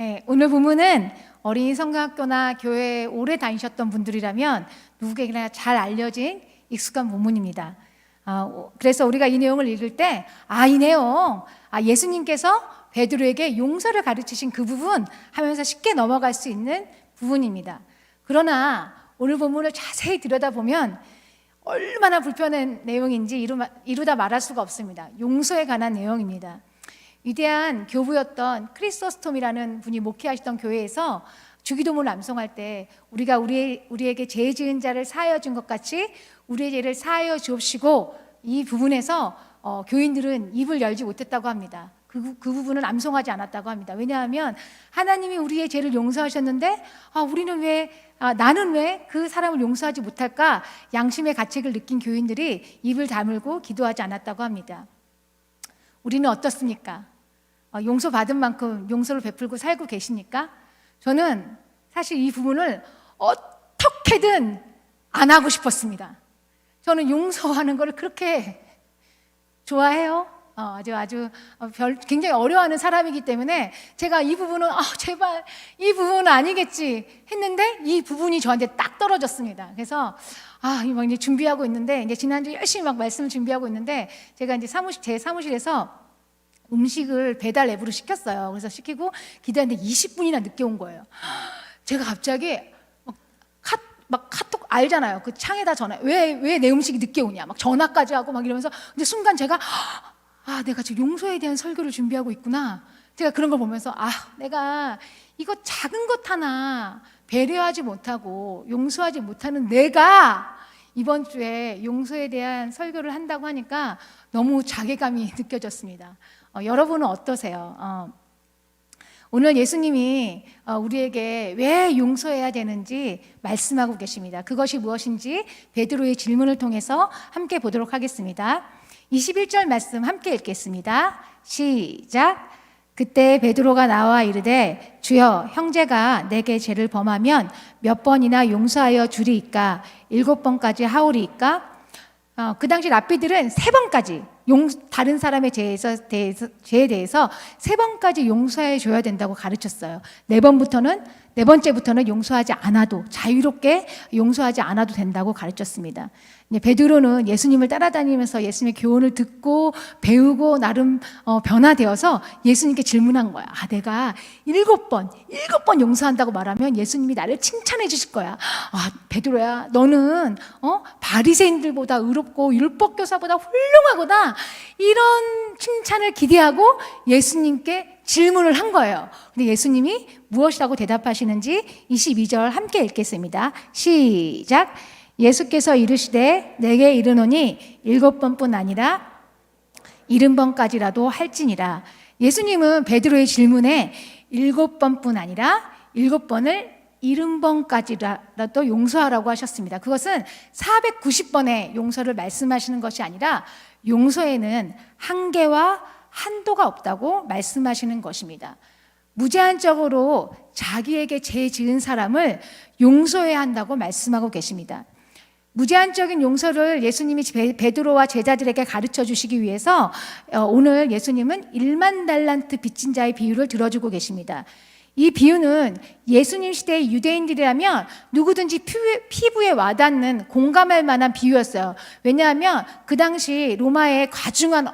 네, 오늘 본문은 어린이 성경학교나 교회에 오래 다니셨던 분들이라면 누구에게나 잘 알려진 익숙한 본문입니다. 그래서 우리가 이 내용을 읽을 때 이 내용, 예수님께서 베드로에게 용서를 가르치신 그 부분 하면서 쉽게 넘어갈 수 있는 부분입니다. 그러나 오늘 본문을 자세히 들여다보면 얼마나 불편한 내용인지 이루다 말할 수가 없습니다. 용서에 관한 내용입니다. 위대한 교부였던 크리소스톰이라는 분이 목회하시던 교회에서 주기도문을 암송할 때 우리가 우리에게 죄 지은 자를 사하여 준 것 같이 우리의 죄를 사하여 주옵시고, 이 부분에서 교인들은 입을 열지 못했다고 합니다. 그 부분은 암송하지 않았다고 합니다. 왜냐하면 하나님이 우리의 죄를 용서하셨는데 나는 왜 그 사람을 용서하지 못할까? 양심의 가책을 느낀 교인들이 입을 다물고 기도하지 않았다고 합니다. 우리는 어떻습니까? 용서받은 만큼 용서를 베풀고 살고 계십니까? 저는 사실 이 부분을 어떻게든 안 하고 싶었습니다. 저는 용서하는 걸 그렇게 좋아해요. 굉장히 어려워하는 사람이기 때문에 제가 이 부분은 제발 이 부분은 아니겠지 했는데 이 부분이 저한테 딱 떨어졌습니다. 그래서 이제 준비하고 있는데, 이제 지난주 열심히 막 말씀을 준비하고 있는데, 제가 이제 제 사무실에서 음식을 배달 앱으로 시켰어요. 그래서 시키고 기다렸는데 20분이나 늦게 온 거예요. 제가 갑자기 카톡 알잖아요. 그 창에다 전화, 왜 내 음식이 늦게 오냐, 막 전화까지 하고 막 이러면서, 근데 순간 제가 내가 지금 용서에 대한 설교를 준비하고 있구나. 제가 그런 걸 보면서 내가 이거 작은 것 하나 배려하지 못하고 용서하지 못하는 내가 이번 주에 용서에 대한 설교를 한다고 하니까 너무 자괴감이 느껴졌습니다. 여러분은 어떠세요? 오늘 예수님이 우리에게 왜 용서해야 되는지 말씀하고 계십니다. 그것이 무엇인지 베드로의 질문을 통해서 함께 보도록 하겠습니다. 21절 말씀 함께 읽겠습니다. 시작. 그때 베드로가 나와 이르되 주여, 형제가 내게 죄를 범하면 몇 번이나 용서하여 주리이까? 7번까지 하오리이까? 그 당시 랍비들은 3번까지 다른 사람의 죄에 대해서 3번까지 용서해 줘야 된다고 가르쳤어요. 네 번째부터는 용서하지 않아도, 자유롭게 용서하지 않아도 된다고 가르쳤습니다. 베드로는 예수님을 따라다니면서 예수님의 교훈을 듣고 배우고 나름 변화되어서 예수님께 질문한 거야. 내가 7번 용서한다고 말하면 예수님이 나를 칭찬해 주실 거야. 베드로야, 너는 바리새인들보다 의롭고 율법교사보다 훌륭하구나. 이런 칭찬을 기대하고 예수님께 질문을 한 거예요. 근데 예수님이 무엇이라고 대답하시는지 22절 함께 읽겠습니다. 시작. 예수께서 이르시되 내게 이르노니 7번뿐 아니라 70번까지라도 할지니라. 예수님은 베드로의 질문에 7번뿐 아니라 7번을 70번까지라도 용서하라고 하셨습니다. 그것은 490번의 용서를 말씀하시는 것이 아니라 용서에는 한계와 한도가 없다고 말씀하시는 것입니다. 무제한적으로 자기에게 죄 지은 사람을 용서해야 한다고 말씀하고 계십니다. 무제한적인 용서를 예수님이 베드로와 제자들에게 가르쳐 주시기 위해서 오늘 예수님은 1만 달란트 빚진 자의 비유를 들어주고 계십니다. 이 비유는 예수님 시대의 유대인들이라면 누구든지 피부에 와닿는, 공감할 만한 비유였어요. 왜냐하면 그 당시 로마의 과중한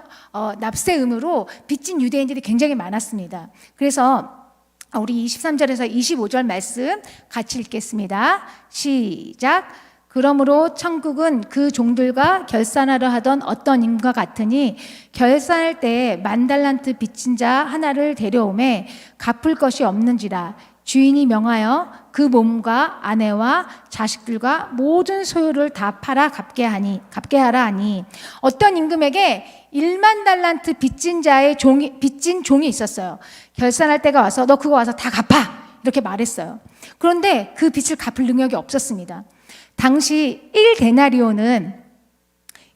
납세 의무로 빚진 유대인들이 굉장히 많았습니다. 그래서 우리 23절에서 25절 말씀 같이 읽겠습니다. 시작. 그러므로 천국은 그 종들과 결산하려 하던 어떤 임과 같으니 결산할 때 10,000달란트 빚진 자 하나를 데려오매 갚을 것이 없는지라. 주인이 명하여 그 몸과 아내와 자식들과 모든 소유를 다 팔아 갚게 하라 하니, 어떤 임금에게 10,000달란트 빚진 종이 있었어요. 결산할 때가 와서 너 그거 와서 다 갚아, 이렇게 말했어요. 그런데 그 빚을 갚을 능력이 없었습니다. 당시 1데나리온은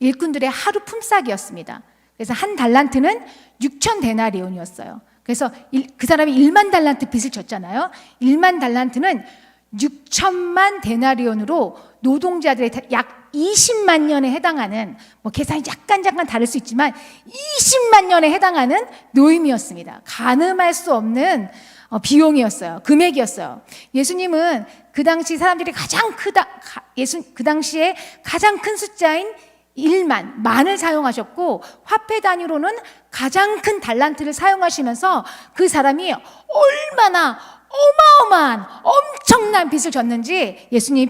일꾼들의 하루 품삯이었습니다. 그래서 한 달란트는 6,000데나리온이었어요. 그래서 그 사람이 1만 달란트 빚을 졌잖아요. 1만 달란트는 6천만 데나리온으로 노동자들의 약 20만 년에 해당하는, 계산이 약간 다를 수 있지만 20만 년에 해당하는 노임이었습니다. 가늠할 수 없는 비용이었어요. 금액이었어요. 예수님은 그 당시 사람들이 그 당시에 가장 큰 숫자인 1만을 사용하셨고, 화폐 단위로는 가장 큰 달란트를 사용하시면서 그 사람이 얼마나 어마어마한 엄청난 빚을 졌는지 예수님이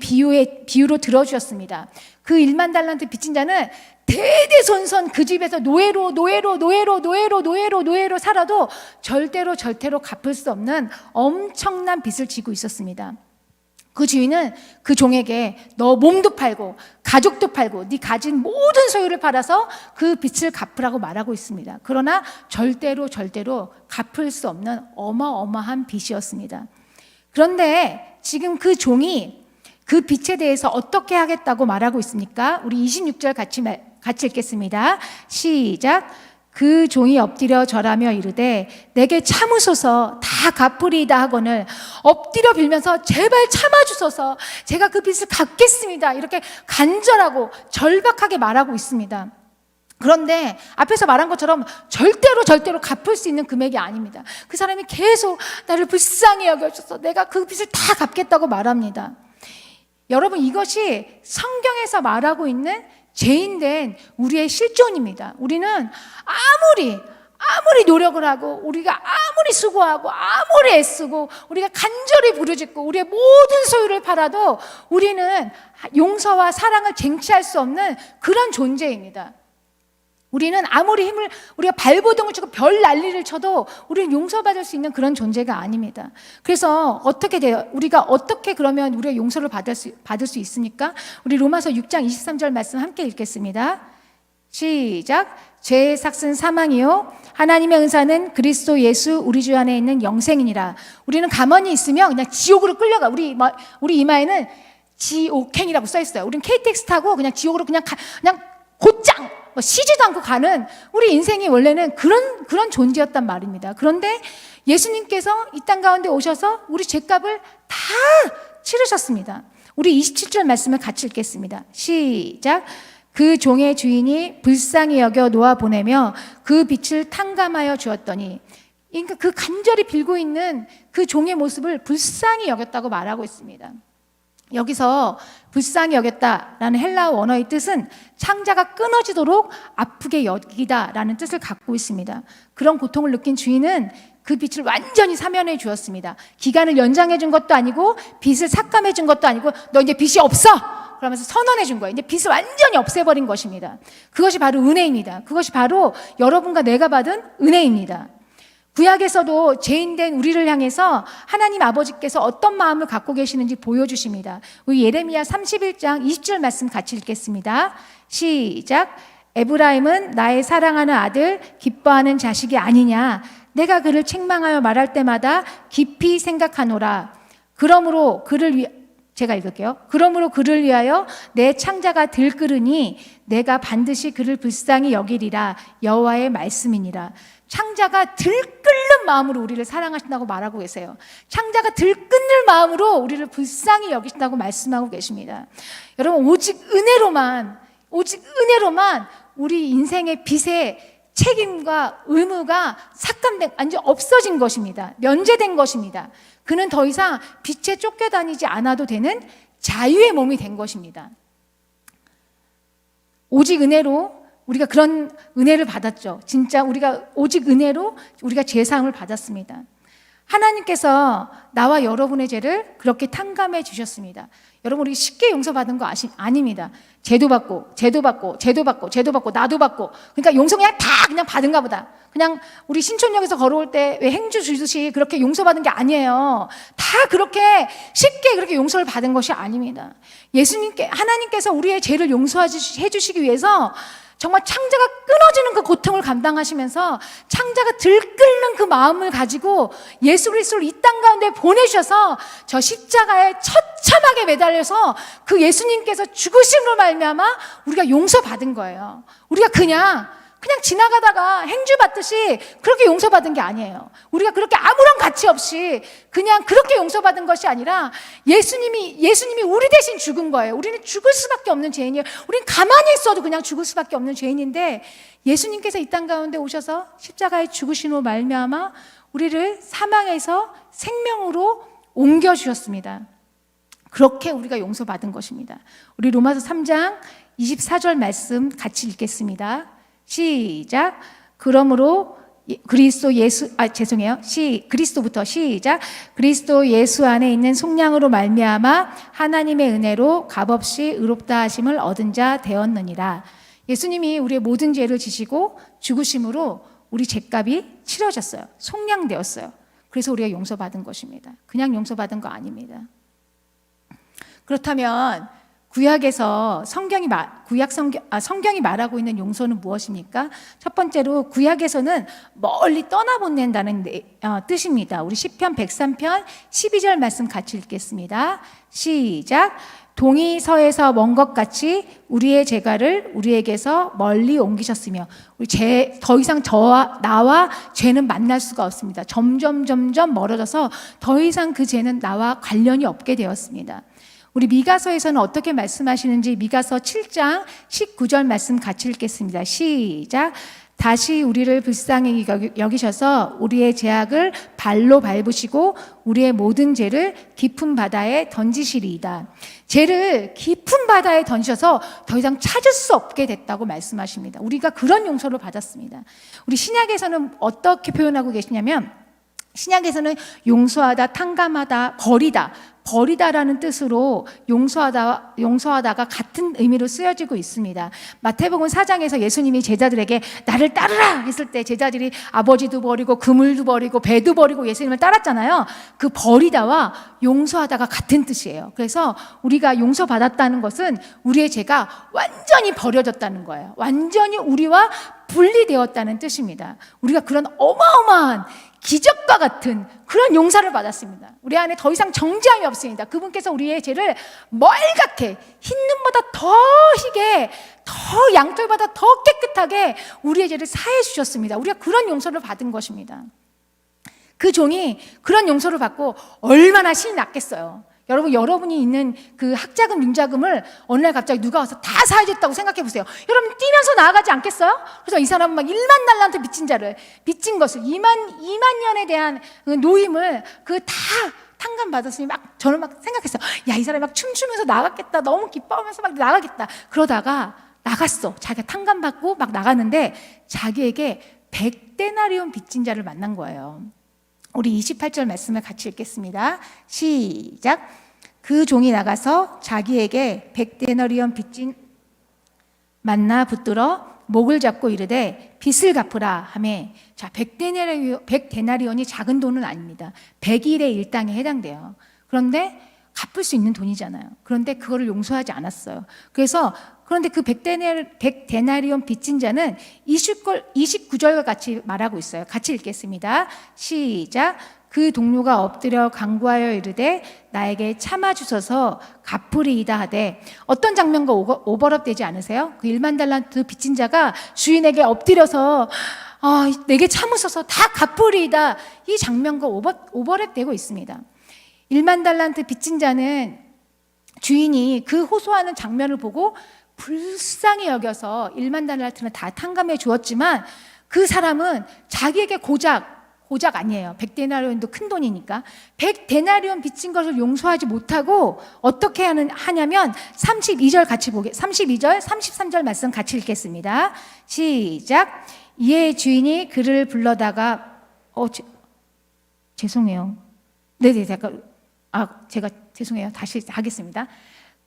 비유로 들어주셨습니다. 그 1만 달란트 빚진 자는 대대손손 그 집에서 노예로 살아도 절대로 갚을 수 없는 엄청난 빚을 지고 있었습니다. 그 주인은 그 종에게 너 몸도 팔고 가족도 팔고 네 가진 모든 소유를 팔아서 그 빚을 갚으라고 말하고 있습니다. 그러나 절대로 갚을 수 없는 어마어마한 빚이었습니다. 그런데 지금 그 종이 그 빚에 대해서 어떻게 하겠다고 말하고 있습니까? 우리 26절 같이 읽겠습니다. 시작. 그 종이 엎드려 절하며 이르되 내게 참으소서 다 갚으리이다 하거늘 엎드려 빌면서 제발 참아주소서 제가 그 빚을 갚겠습니다. 이렇게 간절하고 절박하게 말하고 있습니다. 그런데 앞에서 말한 것처럼 절대로 갚을 수 있는 금액이 아닙니다. 그 사람이 계속 나를 불쌍히 여겨줘서 내가 그 빚을 다 갚겠다고 말합니다. 여러분, 이것이 성경에서 말하고 있는 죄인된 우리의 실존입니다. 우리는 아무리 노력을 하고 우리가 아무리 수고하고 아무리 애쓰고 우리가 간절히 부르짖고 우리의 모든 소유를 팔아도 우리는 용서와 사랑을 쟁취할 수 없는 그런 존재입니다. 우리는 아무리 우리가 발버둥을 치고 별 난리를 쳐도 우리는 용서받을 수 있는 그런 존재가 아닙니다. 그래서 어떻게 돼요? 우리가 어떻게 그러면 우리가 용서를 받을 수 있습니까? 우리 로마서 6장 23절 말씀 함께 읽겠습니다. 시작. 죄의 삭은 사망이요 하나님의 은사는 그리스도 예수 우리 주 안에 있는 영생이니라. 우리는 가만히 있으면 그냥 지옥으로 끌려가. 우리 이마에는 지옥행이라고 써 있어요. 우리는 KTX 타고 그냥 지옥으로 그냥 곧장 쉬지도 않고 가는 우리 인생이 원래는 그런 존재였단 말입니다. 그런데 예수님께서 이 땅 가운데 오셔서 우리 죄값을 다 치르셨습니다. 우리 27절 말씀을 같이 읽겠습니다. 시작. 그 종의 주인이 불쌍히 여겨 놓아보내며 그 빚을 탕감하여 주었더니, 그러니까 그 간절히 빌고 있는 그 종의 모습을 불쌍히 여겼다고 말하고 있습니다. 여기서 불쌍히 여겼다라는 헬라어 원어의 뜻은 창자가 끊어지도록 아프게 여기다라는 뜻을 갖고 있습니다. 그런 고통을 느낀 주인은 그 빚을 완전히 사면해 주었습니다. 기간을 연장해 준 것도 아니고 빚을 삭감해 준 것도 아니고 너 이제 빚이 없어! 그러면서 선언해 준 거예요. 이제 빚을 완전히 없애버린 것입니다. 그것이 바로 은혜입니다. 그것이 바로 여러분과 내가 받은 은혜입니다. 구약에서도 죄인된 우리를 향해서 하나님 아버지께서 어떤 마음을 갖고 계시는지 보여주십니다. 우리 예레미야 31장 20절 말씀 같이 읽겠습니다. 시작. 에브라임은 나의 사랑하는 아들, 기뻐하는 자식이 아니냐. 내가 그를 책망하여 말할 때마다 깊이 생각하노라. 그러므로 제가 읽을게요. 그러므로 그를 위하여 내 창자가 들끓으니 내가 반드시 그를 불쌍히 여기리라. 여호와의 말씀이니라. 창자가 들끓는 마음으로 우리를 사랑하신다고 말하고 계세요. 창자가 들끓는 마음으로 우리를 불쌍히 여기신다고 말씀하고 계십니다. 여러분, 오직 은혜로만 우리 인생의 빚의 책임과 의무가 완전 없어진 것입니다. 면제된 것입니다. 그는 더 이상 빚에 쫓겨다니지 않아도 되는 자유의 몸이 된 것입니다. 오직 은혜로 우리가 그런 은혜를 받았죠. 진짜 우리가 오직 은혜로 우리가 죄사함을 받았습니다. 하나님께서 나와 여러분의 죄를 그렇게 탕감해 주셨습니다. 여러분, 우리 쉽게 용서받은 거 아닙니다. 죄도 받고 나도 받고, 그러니까 용서 그냥 받은가 보다. 그냥 우리 신촌역에서 걸어올 때 왜 행주 주듯이 그렇게 용서받은 게 아니에요. 다 그렇게 쉽게 그렇게 용서를 받은 것이 아닙니다. 하나님께서 우리의 죄를 용서해 주시기 위해서 정말 창자가 끊어지는 그 고통을 감당하시면서 창자가 들끓는 그 마음을 가지고 예수 그리스도를 이 땅 가운데 보내셔서 저 십자가에 처참하게 매달려서 그 예수님께서 죽으심으로 말미암아 우리가 용서받은 거예요. 우리가 그냥 지나가다가 행주 받듯이 그렇게 용서받은 게 아니에요. 우리가 그렇게 아무런 가치 없이 그냥 그렇게 용서받은 것이 아니라 예수님이 우리 대신 죽은 거예요. 우리는 죽을 수밖에 없는 죄인이에요. 우리는 가만히 있어도 그냥 죽을 수밖에 없는 죄인인데 예수님께서 이 땅 가운데 오셔서 십자가에 죽으심으로 말미암아 우리를 사망에서 생명으로 옮겨주셨습니다. 그렇게 우리가 용서받은 것입니다. 우리 로마서 3장 24절 말씀 같이 읽겠습니다. 시작. 그러므로 그리스도부터 시작. 그리스도 예수 안에 있는 속량으로 말미암아 하나님의 은혜로 값없이 의롭다 하심을 얻은 자 되었느니라. 예수님이 우리의 모든 죄를 지시고 죽으심으로 우리 죄값이 치러졌어요. 속량되었어요. 그래서 우리가 용서받은 것입니다. 그냥 용서받은 거 아닙니다. 그렇다면 구약에서 성경이 말하고 있는 용서는 무엇입니까? 첫 번째로 구약에서는 멀리 떠나보낸다는 뜻입니다. 우리 시편 103편 12절 말씀 같이 읽겠습니다. 시작. 동이 서에서 먼 것 같이 우리의 죄가를 우리에게서 멀리 옮기셨으며, 우리 더 이상 나와 죄는 만날 수가 없습니다. 점점 멀어져서 더 이상 그 죄는 나와 관련이 없게 되었습니다. 우리 미가서에서는 어떻게 말씀하시는지 미가서 7장 19절 말씀 같이 읽겠습니다. 시작. 다시 우리를 불쌍히 여기셔서 우리의 죄악을 발로 밟으시고 우리의 모든 죄를 깊은 바다에 던지시리이다. 죄를 깊은 바다에 던지셔서 더 이상 찾을 수 없게 됐다고 말씀하십니다. 우리가 그런 용서를 받았습니다. 우리 신약에서는 어떻게 표현하고 계시냐면, 신약에서는 용서하다, 탕감하다, 버리다라는 뜻으로 용서하다가 같은 의미로 쓰여지고 있습니다. 마태복음 4장에서 예수님이 제자들에게 나를 따르라 했을 때 제자들이 아버지도 버리고 그물도 버리고 배도 버리고 예수님을 따랐잖아요. 그 버리다와 용서하다가 같은 뜻이에요. 그래서 우리가 용서받았다는 것은 우리의 죄가 완전히 버려졌다는 거예요. 완전히 우리와 분리되었다는 뜻입니다. 우리가 그런 어마어마한 기적과 같은 그런 용서를 받았습니다. 우리 안에 더 이상 정죄함이 없습니다. 그분께서 우리의 죄를 멀갛게, 흰 눈보다 더 희게, 더 양털보다 더 깨끗하게 우리의 죄를 사해 주셨습니다. 우리가 그런 용서를 받은 것입니다. 그 종이 그런 용서를 받고 얼마나 신이 났겠어요. 여러분이 있는 그 학자금, 윤자금을 어느 날 갑자기 누가 와서 다 사해줬다고 생각해 보세요. 여러분 뛰면서 나아가지 않겠어요? 그래서 이 사람은 막 1만 달란트 빚진 것을 2만 년에 대한 그 노임을 그 다 탕감받았으니 저는 생각했어요. 야, 이 사람이 막 춤추면서 나갔겠다. 너무 기뻐하면서 막 나가겠다. 그러다가 나갔어. 자기가 탕감받고 막 나갔는데 자기에게 100데나리온 빚진 자를 만난 거예요. 우리 28절 말씀을 같이 읽겠습니다. 시작. 그 종이 나가서 자기에게 100데나리온 빚진 만나 붙들어 목을 잡고 이르되 빚을 갚으라 하매, 자, 100데나리온이 작은 돈은 아닙니다. 100일의 일당에 해당돼요. 그런데 갚을 수 있는 돈이잖아요. 그런데 그거를 용서하지 않았어요. 그런데 그 100데나리온 빚진 자는 29절과 같이 말하고 있어요. 같이 읽겠습니다. 시작. 그 동료가 엎드려 간구하여 이르되 나에게 참아주소서 갚으리이다 하되, 어떤 장면과 오버랩 되지 않으세요? 그 1만 달란트 빚진 자가 주인에게 엎드려서 내게 참으소서 다 갚으리이다, 이 장면과 오버랩 되고 있습니다. 1만 달란트 빚진 자는 주인이 그 호소하는 장면을 보고 불쌍히 여겨서 1만 달란트는 다 탕감해 주었지만, 그 사람은 자기에게 고작 아니에요. 100데나리온도 큰 돈이니까 100데나리온 빚진 것을 용서하지 못하고 어떻게 하냐면 32절 33절 말씀 같이 읽겠습니다. 시작. 이에 주인이 그를 불러다가 죄송해요. 네네, 제가 죄송해요. 다시 하겠습니다.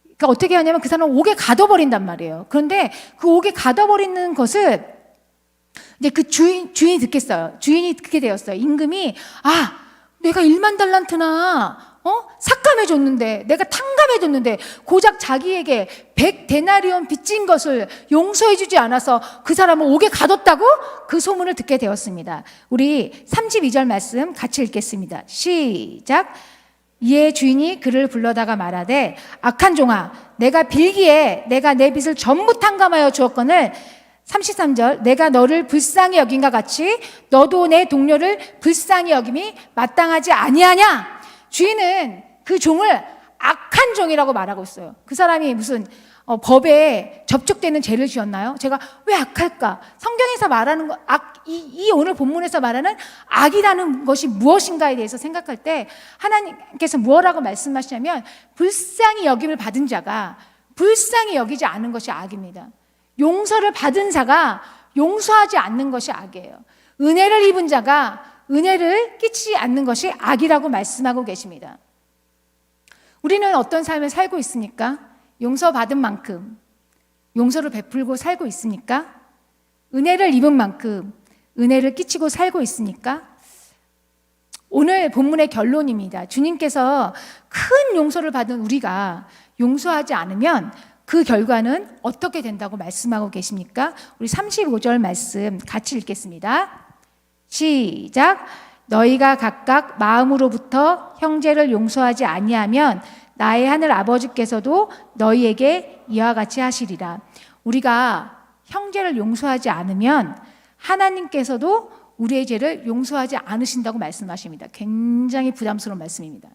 그러니까 어떻게 하냐면 그 사람을 옥에 가둬버린단 말이에요. 그런데 그 옥에 가둬버리는 것을 이제 그 주인이 듣겠어요. 주인이 듣게 되었어요. 임금이 내가 1만 달란트나 삭감해줬는데, 내가 탕감해줬는데 고작 자기에게 100데나리온 빚진 것을 용서해주지 않아서 그 사람을 옥에 가뒀다고? 그 소문을 듣게 되었습니다. 우리 32절 말씀 같이 읽겠습니다. 시작. 이에 주인이 그를 불러다가 말하되 악한 종아, 내가 빌기에 내가 내 빚을 전부 탕감하여 주었거늘 33절, 내가 너를 불쌍히 여긴과 같이 너도 내 동료를 불쌍히 여김이 마땅하지 아니하냐? 주인은 그 종을 악한 종이라고 말하고 있어요. 그 사람이 무슨 법에 접촉되는 죄를 지었나요? 제가 왜 악할까? 성경에서 말하는 거, 이 오늘 본문에서 말하는 악이라는 것이 무엇인가에 대해서 생각할 때 하나님께서 무엇라고 말씀하시냐면 불쌍히 여김을 받은 자가 불쌍히 여기지 않은 것이 악입니다. 용서를 받은 자가 용서하지 않는 것이 악이에요. 은혜를 입은 자가 은혜를 끼치지 않는 것이 악이라고 말씀하고 계십니다. 우리는 어떤 삶을 살고 있습니까? 용서받은 만큼 용서를 베풀고 살고 있습니까? 은혜를 입은 만큼 은혜를 끼치고 살고 있습니까? 오늘 본문의 결론입니다. 주님께서 큰 용서를 받은 우리가 용서하지 않으면 그 결과는 어떻게 된다고 말씀하고 계십니까? 우리 35절 말씀 같이 읽겠습니다. 시작. 너희가 각각 마음으로부터 형제를 용서하지 아니하면 나의 하늘 아버지께서도 너희에게 이와 같이 하시리라. 우리가 형제를 용서하지 않으면 하나님께서도 우리의 죄를 용서하지 않으신다고 말씀하십니다. 굉장히 부담스러운 말씀입니다.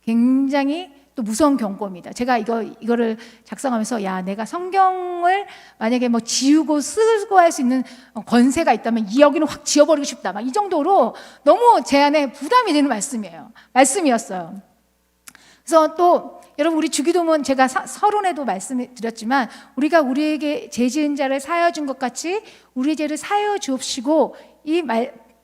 굉장히 또 무서운 경고입니다. 제가 이거를 작성하면서 내가 성경을 만약에 지우고 쓰고 할 수 있는 권세가 있다면 여기는 확 지워버리고 싶다. 이 정도로 너무 제 안에 부담이 되는 말씀이었어요. 그래서 또 여러분 우리 주기도문 제가 서론에도 말씀드렸지만 우리가 우리에게 죄 지은 자를 사하여 준 것 같이 우리의 죄를 사하여 주옵시고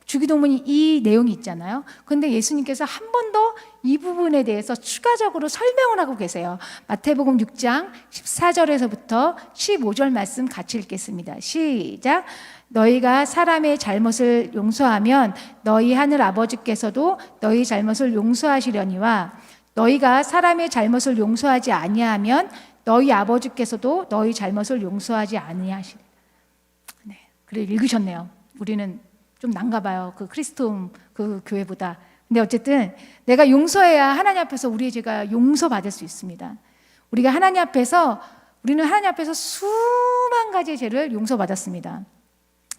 주기도문이 이 내용이 있잖아요. 그런데 예수님께서 한 번 더 이 부분에 대해서 추가적으로 설명을 하고 계세요. 마태복음 6장 14절에서부터 15절 말씀 같이 읽겠습니다. 시작. 너희가 사람의 잘못을 용서하면 너희 하늘 아버지께서도 너희 잘못을 용서하시려니와 너희가 사람의 잘못을 용서하지 아니하면 너희 아버지께서도 너희 잘못을 용서하지 아니하시리라. 네, 그래 읽으셨네요. 우리는 좀 난가 봐요. 그 크리스톤 그 교회보다. 근데 어쨌든 내가 용서해야 하나님 앞에서 우리의 죄가 용서받을 수 있습니다. 우리는 하나님 앞에서 수만 가지의 죄를 용서받았습니다.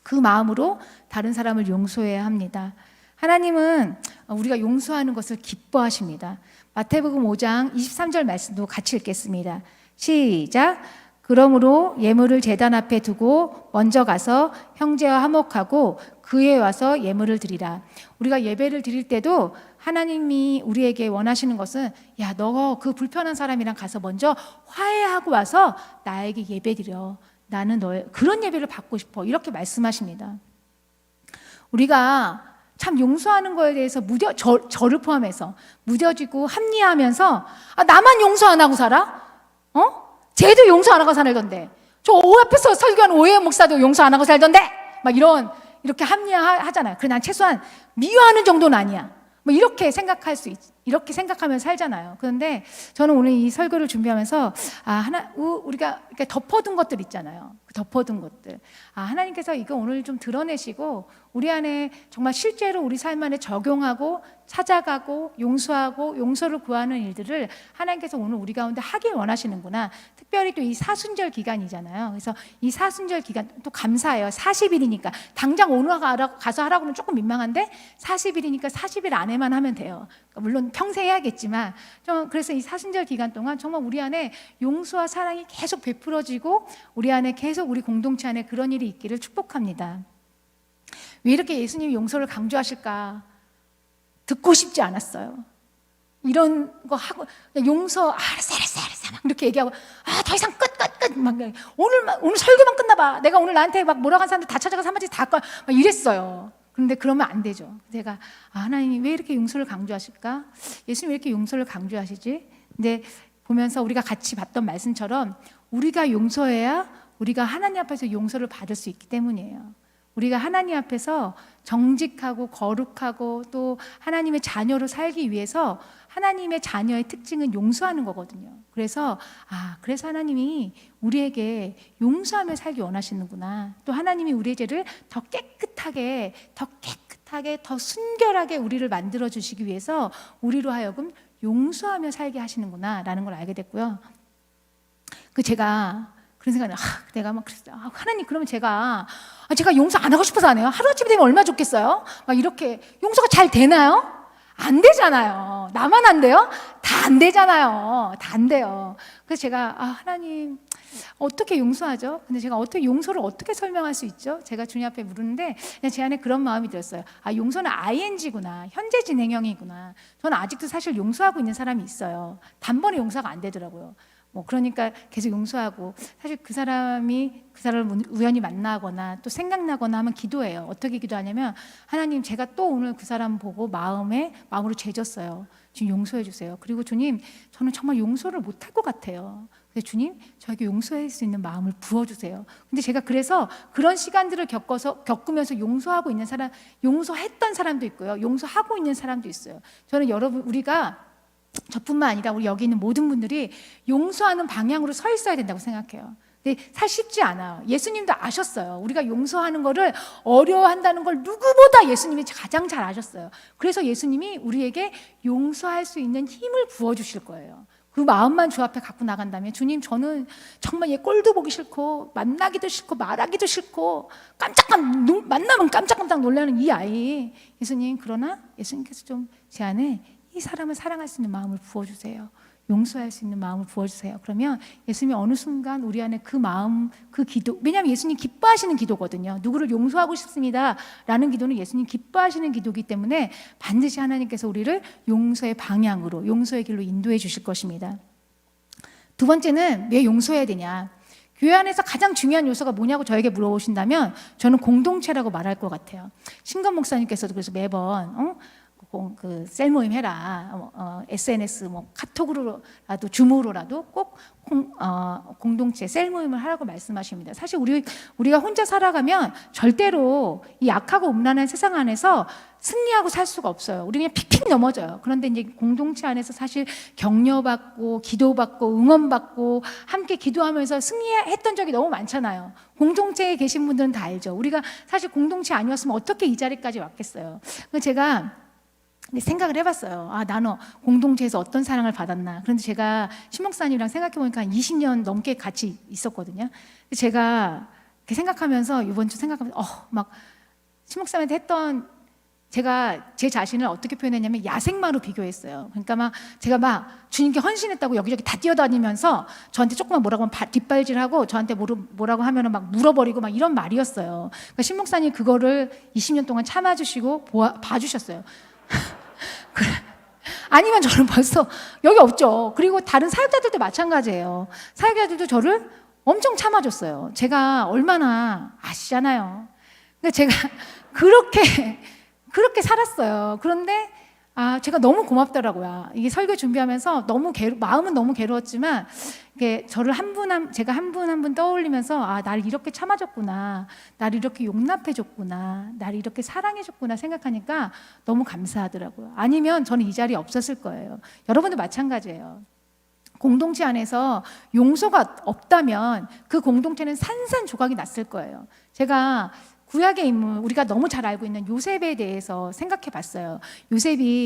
그 마음으로 다른 사람을 용서해야 합니다. 하나님은 우리가 용서하는 것을 기뻐하십니다. 마태복음 5장 23절 말씀도 같이 읽겠습니다. 시작. 그러므로 예물을 제단 앞에 두고 먼저 가서 형제와 화목하고 그에 와서 예물을 드리라. 우리가 예배를 드릴 때도 하나님이 우리에게 원하시는 것은 너 그 불편한 사람이랑 가서 먼저 화해하고 와서 나에게 예배 드려. 나는 그런 예배를 받고 싶어. 이렇게 말씀하십니다. 우리가 참 용서하는 거에 대해서 저를 포함해서 무뎌지고 합리화하면서 나만 용서 안 하고 살아? 쟤도 용서 안 하고 살던데 저 앞에서 설교하는 오해 목사도 용서 안 하고 살던데 이렇게 합리화하잖아요. 그래 난 최소한 미워하는 정도는 아니야. 이렇게 생각하면 살잖아요. 그런데 저는 오늘 이 설교를 준비하면서 우리가 이렇게 덮어둔 것들 있잖아요. 덮어둔 것들. 하나님께서 이거 오늘 좀 드러내시고 우리 안에 정말 실제로 우리 삶 안에 적용하고 찾아가고 용서하고 용서를 구하는 일들을 하나님께서 오늘 우리 가운데 하길 원하시는구나. 특별히 또 이 사순절 기간이잖아요. 그래서 이 사순절 기간 또 감사해요. 40일이니까 당장 오늘 가서 하라고는 조금 민망한데 40일이니까 40일 안에만 하면 돼요. 물론 평생 해야겠지만 그래서 이 사순절 기간 동안 정말 우리 안에 용서와 사랑이 계속 베풀어지고 우리 안에 계속 우리 공동체 안에 그런 일이 있기를 축복합니다. 왜 이렇게 예수님이 용서를 강조하실까? 듣고 싶지 않았어요. 이런 거 하고 용서 알았어 막 이렇게 얘기하고 더 이상 끝 막 오늘 설교만 끝나봐. 내가 오늘 나한테 막 뭐라고 한 사람들 다 찾아가서 한마디 다 막 이랬어요. 그런데 그러면 안 되죠. 제가 하나님이 왜 이렇게 용서를 강조하실까? 예수님이 왜 이렇게 용서를 강조하시지? 근데 보면서 우리가 같이 봤던 말씀처럼 우리가 용서해야 우리가 하나님 앞에서 용서를 받을 수 있기 때문이에요. 우리가 하나님 앞에서 정직하고 거룩하고 또 하나님의 자녀로 살기 위해서 하나님의 자녀의 특징은 용서하는 거거든요. 그래서 하나님이 우리에게 용서하며 살기 원하시는구나. 또 하나님이 우리의 죄를 더 깨끗하게 더 순결하게 우리를 만들어 주시기 위해서 우리로 하여금 용서하며 살게 하시는구나 라는 걸 알게 됐고요. 제가 그런 생각이 내가 막 그랬어요. 하나님 그러면 제가 용서 안 하고 싶어서 안 해요? 하루아침에 되면 얼마나 좋겠어요? 이렇게 용서가 잘 되나요? 안 되잖아요. 나만 안 돼요? 다 안 되잖아요. 다 안 돼요. 그래서 제가 하나님 어떻게 용서하죠? 근데 제가 용서를 어떻게 설명할 수 있죠? 제가 주님 앞에 물었는데 그냥 제 안에 그런 마음이 들었어요. 아, 용서는 ing구나, 현재 진행형이구나. 저는 아직도 사실 용서하고 있는 사람이 있어요. 단번에 용서가 안 되더라고요. 그러니까 계속 용서하고, 사실 그 사람을 우연히 만나거나 또 생각나거나 하면 기도해요. 어떻게 기도하냐면, 하나님, 제가 또 오늘 그 사람 보고 마음으로 죄졌어요. 지금 용서해 주세요. 그리고 주님, 저는 정말 용서를 못할 것 같아요. 근데 주님, 저에게 용서할 수 있는 마음을 부어주세요. 근데 제가 그래서 그런 시간들을 겪으면서 용서하고 있는 사람, 용서했던 사람도 있고요, 용서하고 있는 사람도 있어요. 저는 여러분, 저뿐만 아니라 우리 여기 있는 모든 분들이 용서하는 방향으로 서 있어야 된다고 생각해요. 근데 사실 쉽지 않아요. 예수님도 아셨어요. 우리가 용서하는 거를 어려워한다는 걸 누구보다 예수님이 가장 잘 아셨어요. 그래서 예수님이 우리에게 용서할 수 있는 힘을 부어주실 거예요. 그 마음만 주 앞에 갖고 나간다면, 주님, 저는 정말 얘 꼴도 보기 싫고 만나기도 싫고 말하기도 싫고 만나면 깜짝깜짝 놀라는 이 아이, 예수님, 그러나 예수님께서 좀 제 안에 이 사람을 사랑할 수 있는 마음을 부어주세요. 용서할 수 있는 마음을 부어주세요. 그러면 예수님이 어느 순간 우리 안에 그 마음, 그 기도, 왜냐하면 예수님 기뻐하시는 기도거든요. 누구를 용서하고 싶습니다 라는 기도는 예수님 기뻐하시는 기도이기 때문에 반드시 하나님께서 우리를 용서의 방향으로, 용서의 길로 인도해 주실 것입니다. 두 번째는 왜 용서해야 되냐? 교회 안에서 가장 중요한 요소가 뭐냐고 저에게 물어보신다면 저는 공동체라고 말할 것 같아요. 신건 목사님께서도 그래서 매번 그 셀 모임 해라, SNS 카톡으로라도 줌으로라도 꼭 공동체 셀 모임을 하라고 말씀하십니다. 사실 우리가 혼자 살아가면 절대로 이 악하고 음란한 세상 안에서 승리하고 살 수가 없어요. 우리 그냥 픽픽 넘어져요. 그런데 이제 공동체 안에서 사실 격려받고 기도받고 응원받고 함께 기도하면서 승리했던 적이 너무 많잖아요. 공동체에 계신 분들은 다 알죠. 우리가 사실 공동체 아니었으면 어떻게 이 자리까지 왔겠어요. 제가 생각을 해봤어요. 아, 나는 공동체에서 어떤 사랑을 받았나. 그런데 제가 신목사님이랑 생각해보니까 한 20년 넘게 같이 있었거든요. 제가 이렇게 생각하면서 이번 주 생각하면서 막 신목사님한테 했던, 제가 제 자신을 어떻게 표현했냐면 야생마로 비교했어요. 그러니까 제가 주님께 헌신했다고 여기저기 다 뛰어다니면서 저한테 조금만 뭐라고 하면 뒷발질하고 저한테 뭐라고 하면은 막 물어버리고 막 이런 말이었어요. 그러니까 신목사님 그거를 20년 동안 참아주시고 봐주셨어요. 아니면 저는 벌써 여기 없죠. 그리고 다른 사역자들도 마찬가지예요. 사역자들도 저를 엄청 참아줬어요. 제가 얼마나 아시잖아요. 그러니까 제가 그렇게 살았어요. 그런데 제가 너무 고맙더라고요. 이게 설교 준비하면서 마음은 너무 괴로웠지만 이게 제가 한 분 한 분 떠올리면서 나를 이렇게 참아줬구나, 나를 이렇게 용납해줬구나, 나를 이렇게 사랑해줬구나 생각하니까 너무 감사하더라고요. 아니면 저는 이 자리에 없었을 거예요. 여러분도 마찬가지예요. 공동체 안에서 용서가 없다면 그 공동체는 산산조각이 났을 거예요. 제가 구약의 인물, 우리가 너무 잘 알고 있는 요셉에 대해서 생각해 봤어요.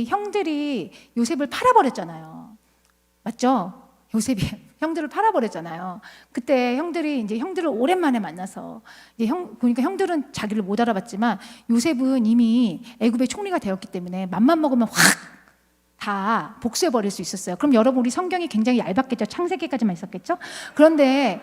형들이 요셉을 팔아버렸잖아요. 맞죠? 요셉이 형들을 팔아버렸잖아요. 그때 형들을 오랜만에 만나서 보니까 형들은 자기를 못 알아봤지만 요셉은 이미 애굽의 총리가 되었기 때문에 맘만 먹으면 확 다 복수해버릴 수 있었어요. 그럼 여러분, 우리 성경이 굉장히 얇았겠죠? 창세기까지만 있었겠죠? 그런데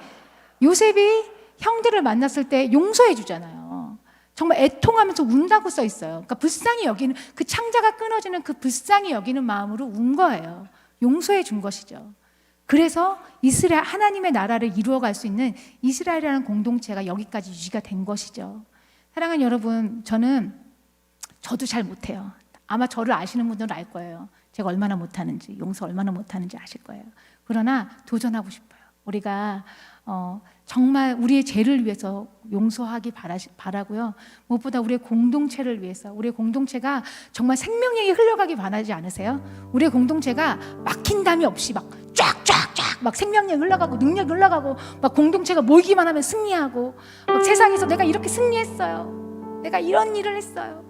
요셉이 형들을 만났을 때 용서해 주잖아요. 정말 애통하면서 운다고 써 있어요. 그러니까 불쌍히 여기는, 그 창자가 끊어지는 그 불쌍히 여기는 마음으로 운 거예요. 용서해 준 것이죠. 그래서 하나님의 나라를 이루어갈 수 있는 이스라엘이라는 공동체가 여기까지 유지가 된 것이죠. 사랑하는 여러분, 저도 잘 못해요. 아마 저를 아시는 분들은 알 거예요. 제가 얼마나 못하는지, 용서 얼마나 못하는지 아실 거예요. 그러나 도전하고 싶어요. 우리가 정말 우리의 죄를 위해서 용서하기 바라고요. 무엇보다 우리의 공동체를 위해서, 우리의 공동체가 정말 생명력이 흘러가기 바라지 않으세요? 우리의 공동체가 막힌 담이 없이 막 쫙쫙쫙 막 생명력이 흘러가고 능력이 흘러가고 막 공동체가 모이기만 하면 승리하고, 막 세상에서 내가 이렇게 승리했어요, 내가 이런 일을 했어요,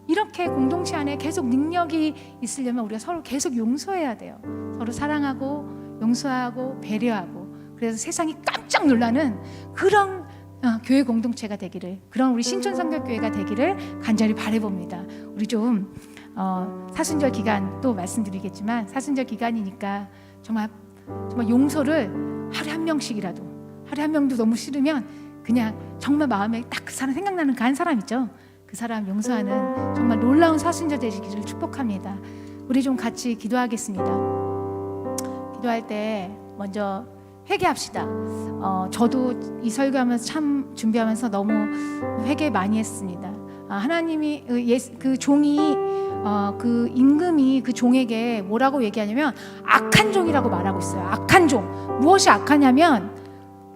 이렇게 공동체 안에 계속 능력이 있으려면 우리가 서로 계속 용서해야 돼요. 서로 사랑하고 용서하고 배려하고, 그래서 세상이 깜짝 놀라는 그런 교회 공동체가 되기를, 그런 우리 신촌성결교회가 되기를 간절히 바라봅니다. 우리 좀 사순절 기간 또 말씀드리겠지만, 사순절 기간이니까 정말 용서를 하루에 한 명씩이라도 하루에 한 명도 너무 싫으면 그냥 정말 마음에 딱 그 사람 생각나는 그 한 사람 있죠. 그 사람 용서하는 정말 놀라운 사순자 되시기를 축복합니다. 우리 좀 같이 기도하겠습니다. 기도할 때 먼저 회개합시다. 저도 이 설교하면서 참 준비하면서 너무 회개 많이 했습니다. 하나님이 그 종이 그 임금이 그 종에게 뭐라고 얘기하냐면 악한 종이라고 말하고 있어요. 악한 종. 무엇이 악하냐면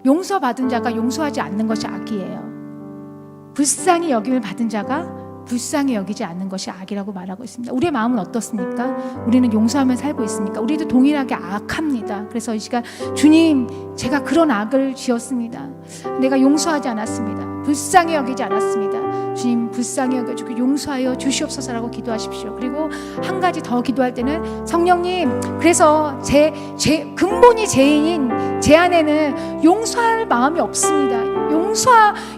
용서받은 자가 용서하지 않는 것이 악이에요. 불쌍히 여김을 받은 자가 불쌍히 여기지 않는 것이 악이라고 말하고 있습니다. 우리의 마음은 어떻습니까? 우리는 용서하며 살고 있습니까? 우리도 동일하게 악합니다. 그래서 이 시간 주님, 제가 그런 악을 지었습니다. 내가 용서하지 않았습니다. 불쌍히 여기지 않았습니다. 주님, 불쌍히 여겨주고 용서하여 주시옵소서라고 기도하십시오. 그리고 한 가지 더 기도할 때는 성령님, 그래서 제 근본이 죄인인 제 안에는 용서할 마음이 없습니다.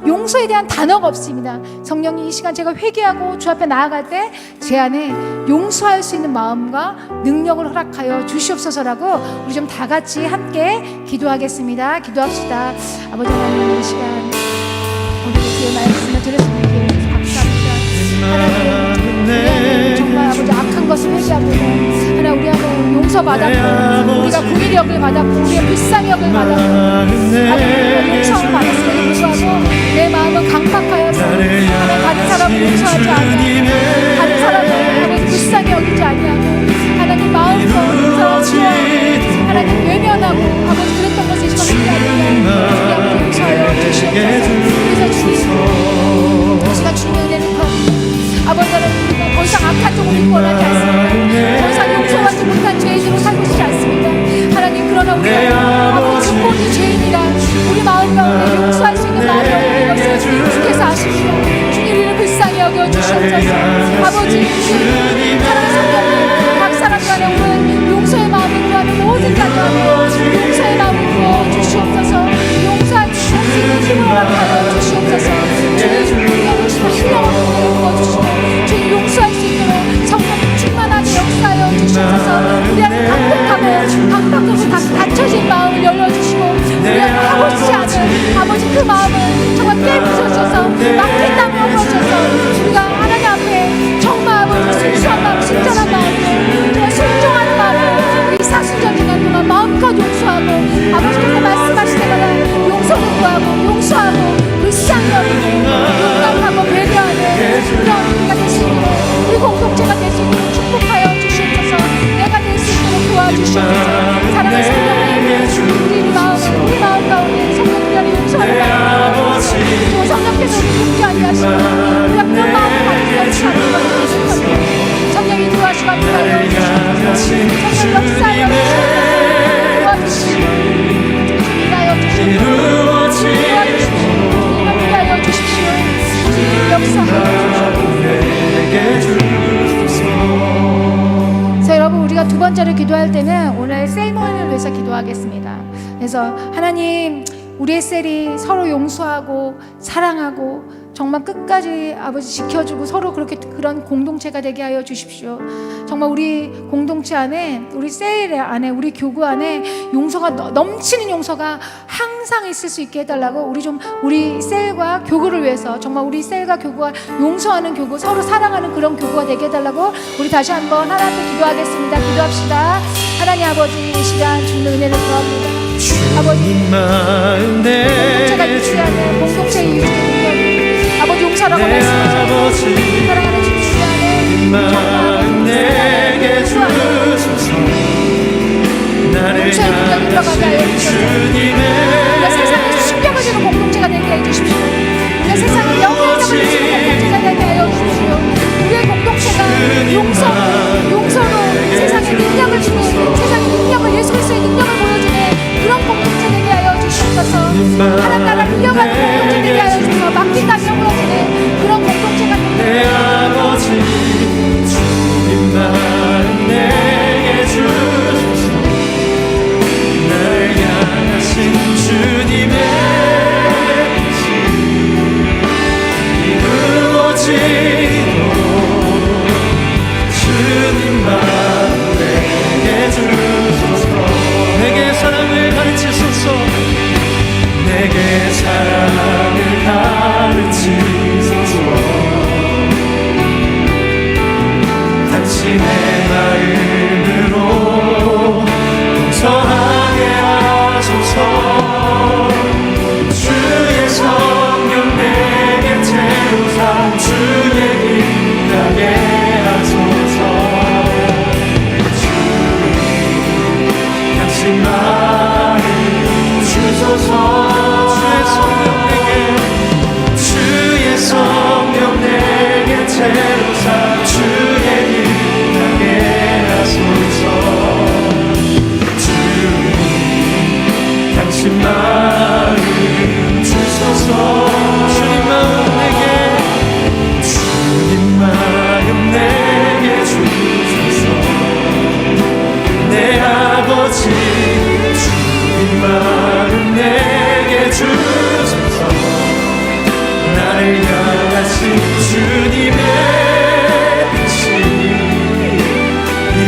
용서에 대한 단어가 없습니다. 성령님, 이 시간 제가 회개하고 주 앞에 나아갈 때 제 안에 용서할 수 있는 마음과 능력을 허락하여 주시옵소서라고 우리 좀 다 같이 함께 기도하겠습니다. 기도합시다. 아버지 하나님, 이 시간 우리 주의 말씀을 들으시는 길 감사합니다. 하나님, 우리 안에 정말 아버지 악한 것을 회개하고 하나님, 우리 안에 용서받았고 우리가 궁일역을 받았고 우리의 불쌍역을 받았고 하나님, 용서를 받았음에도 불구하고 내 마음은 강팍하여서 하나님, 다른 사람을 용서하지 아니하고 다른 사람을 불쌍히 여기지 아니하고 하나님, 마음껏 용서하고 하나님, 외면하고 아버지 그랬던 것을 이 시간 회개하며 용서하여 주시옵소서. 그래서 주님, 이 시간 주님의 은혜를 구합니다. 아버지 하나님, 우리가 더 이상 악한 종을 입고 원하지 않습니다. 더 이상 용서하지 못한 죄인으로 살고 싶지 않습니다. 하나님, 그러나 우리가 아버지 근본이 죄인이라 우리 마음 가운데 용서할 수 있는 마음이 없는 것을 주께서 아십니다. 주님, 우리를 불쌍히 여겨주시옵소서. 아버지, 사랑하는 성령님, 각 사람 간에 오늘 용서의 마음을 구하는 모든 자녀 용서의 마음을 부어주시옵소서. 용서할 수 있는 힘을 허락하여 주시옵소서. 주님, 신령을 부어주시고 주님, 용서할 수 있도록 성령 충만하게 역사하여 주시옵소서. 우리 안에 강팍하고 닫혀진 마음을 열어주시고 우리 안에 하고 싶지 않은 아버지 그 마음을 정말 깨부셔주셔서 막힌다고 여겨주셔서 우리가 하나님 앞에 정말 아버지 순수한 마음, 순전한 마음으로 정말 순종하는 마음으로 이 사순절 기간 동안 마음껏 용서하고 아버지께서 말씀하실 때마다 용서를 구하고 용서하고 불쌍히 여기고 용감하고 배려하는 그런 우리가 될 수 있도록 우리 공동체가 될 수 있도록 축복하여 주시옵소서. 내가 될 수 있도록 도와주시옵소서. 사랑하는 성령님, 우리 마음 가운데 성령님 안에 용서하는 마음 또 성령께서 우리 용서하게 하시고 우리가 그런 마음을 가지고 사는 것을 축복합니다. 성령이 도와주시고 함께하여 주시옵소서. 성령 역사하여 주시옵소서. 도와주시고 인하여 주시옵소서. 주님 함께하여 주십시오. 주님 역사하여 주십시오. 자, 여러분, 우리가 두 번째로 기도할 때는 오늘 셀모니를 위해서 기도하겠습니다. 그래서 하나님, 우리의 셀이 서로 용서하고 사랑하고 정말 끝까지 아버지 지켜주고 서로 그렇게 그런 공동체가 되게 하여 주십시오. 정말 우리 공동체 안에, 우리 셀 안에, 우리 교구 안에 용서가 넘치는 용서가 항상 있을 수 있게 해달라고 우리 셀과 교구를 위해서 정말 우리 셀과 교구가 용서하는 교구, 서로 사랑하는 그런 교구가 되게 해달라고 우리 다시 한번 하나님께 기도하겠습니다. 기도합시다. 하나님 아버지, 이 시간 주는 은혜를 구합니다. 아버지, 공동체가 유지하는 공동체의 유지 아버지 용서라고 말씀하셔서 사랑하는 주님 안에 정말 내게 주소서. 용서의 능력이 들어가게 하여 주소서. 우리가 세상에 신경을 주는 공동체가 되게 해 주십시오. 우리가 세상에 영향력을 주는 공동체가 되게 하여 주십시오. 우리의 공동체가 용서로 세상에 능력을 주는, 세상의 능력을, 예수 그리스도의 능력을 보여주는 그런 공동체 되게 하여 주시옵소서. 하나님 나라 이어가는 공동체 되게 하여 주소서. 맡긴다면 무너지는 그런 공동체가 되게 하여 주시옵소서. 주님만 내게 주소서. 날 향하시 마음 내게 주소서. 나를 향하신 주님의 뜻이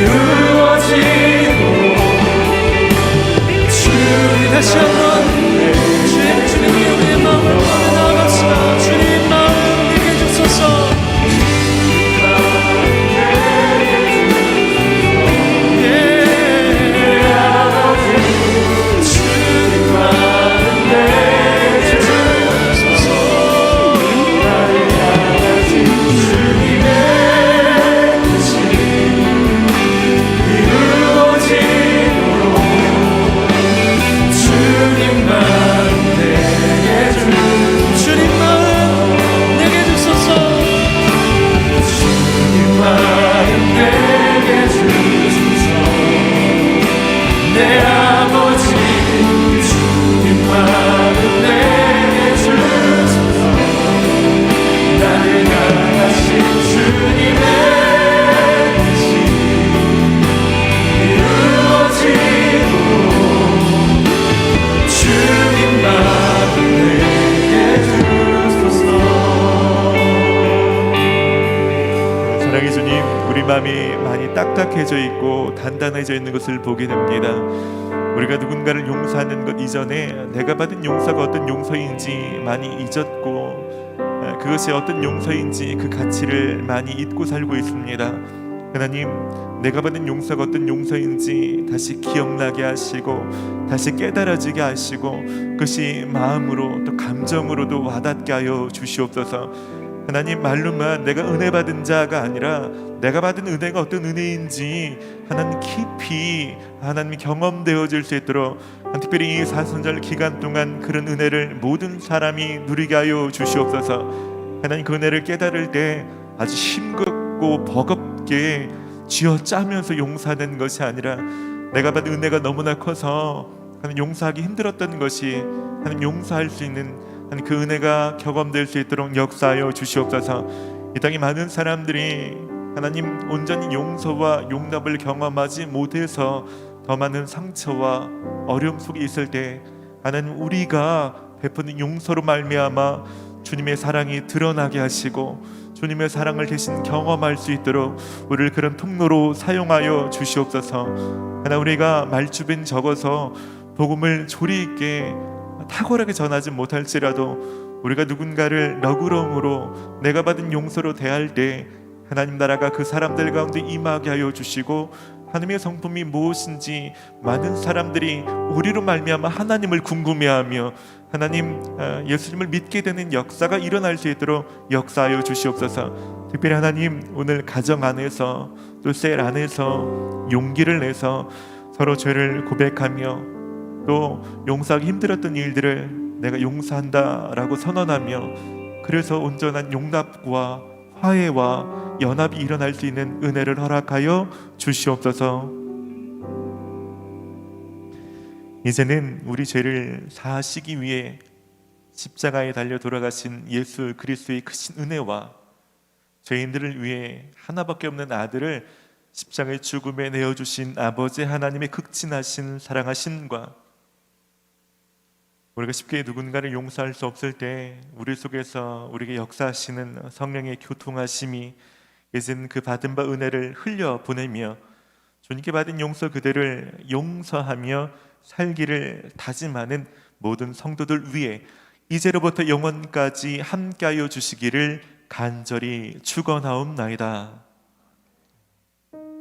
이루어지도록. 주님 다시 한번 주님이 우리의 마음을 나갑시다. 주님 마음 내게 주소서. 마음이 많이 딱딱해져 있고 단단해져 있는 것을 보게 됩니다. 우리가 누군가를 용서하는 것 이전에 내가 받은 용서가 어떤 용서인지 많이 잊었고, 그것이 어떤 용서인지 그 가치를 많이 잊고 살고 있습니다. 하나님, 내가 받은 용서가 어떤 용서인지 다시 기억나게 하시고 다시 깨달아지게 하시고 그것이 마음으로 또 감정으로도 와닿게 하여 주시옵소서. 하나님, 말로만 내가 은혜 받은 자가 아니라 내가 받은 은혜가 어떤 은혜인지 하나님 깊이 하나님이 경험되어질 수 있도록, 특별히 이 사순절 기간 동안 그런 은혜를 모든 사람이 누리게 하여 주시옵소서. 하나님, 그 은혜를 깨달을 때 아주 힘겹고 버겁게 쥐어짜면서 용서하는 것이 아니라 내가 받은 은혜가 너무나 커서 하나님 용서하기 힘들었던 것이 하나님 용서할 수 있는 하나님 그 은혜가 경험될 수 있도록 역사하여 주시옵소서. 이 땅에 많은 사람들이 하나님 온전히 용서와 용납을 경험하지 못해서 더 많은 상처와 어려움 속에 있을 때 하나님, 우리가 베푸는 용서로 말미암아 주님의 사랑이 드러나게 하시고 주님의 사랑을 대신 경험할 수 있도록 우리를 그런 통로로 사용하여 주시옵소서. 하나님, 우리가 말주변 적어서 복음을 조리 있게 탁월하게 전하지 못할지라도 우리가 누군가를 너그러움으로 내가 받은 용서로 대할 때 하나님 나라가 그 사람들 가운데 임하게 하여 주시고 하나님의 성품이 무엇인지 많은 사람들이 우리로 말미암아 하나님을 궁금해하며 하나님 예수님을 믿게 되는 역사가 일어날 수 있도록 역사하여 주시옵소서. 특별히 하나님, 오늘 가정 안에서 또 셀 안에서 용기를 내서 서로 죄를 고백하며 또 용서하기 힘들었던 일들을 내가 용서한다라고 선언하며 그래서 온전한 용납과 화해와 연합이 일어날 수 있는 은혜를 허락하여 주시옵소서. 이제는 우리 죄를 사하시기 위해 십자가에 달려 돌아가신 예수 그리스도의 크신 은혜와 죄인들을 위해 하나밖에 없는 아들을 십자가의 죽음에 내어주신 아버지 하나님의 극진하신 사랑하심과 우리가 쉽게 누군가를 용서할 수 없을 때 우리 속에서 우리에게 역사하시는 성령의 교통하심이 이젠 그 받은 바 은혜를 흘려 보내며 주님께 받은 용서 그대를 용서하며 살기를 다짐하는 모든 성도들 위해 이제로부터 영원까지 함께하여 주시기를 간절히 축원하옵나이다.